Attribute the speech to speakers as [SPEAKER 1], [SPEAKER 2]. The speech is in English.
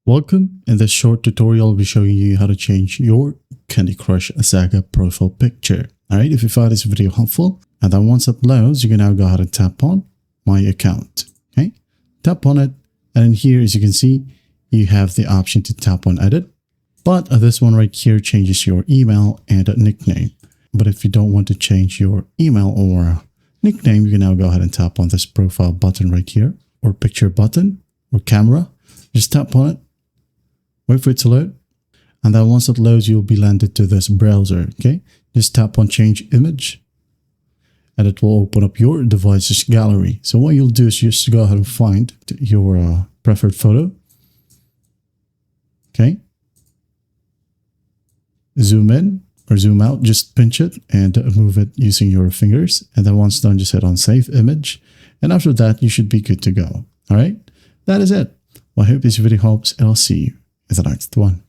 [SPEAKER 1] Welcome. In this short tutorial, I'll be showing you how to change your Candy Crush Saga profile picture. Alright, if you found this video helpful, and then once it loads, you can now go ahead and tap on My Account. Okay, tap on it, and in here, as you can see, you have the option to tap on Edit. But this one right here changes your email and nickname. But if you don't want to change your email or nickname, you can now go ahead and tap on this profile button right here, or picture button, or camera. Just tap on it. Wait for it to load, and then once it loads, you'll be landed to this browser. Okay, just tap on change image, and it will open up your device's gallery. So what you'll do is just go ahead and find your preferred photo. Okay, zoom in or zoom out, just pinch it and move it using your fingers, and then once done, just hit on save image, and after that you should be good to go. All right, that is it. Well, I hope this video helps, and I'll see you in the next one.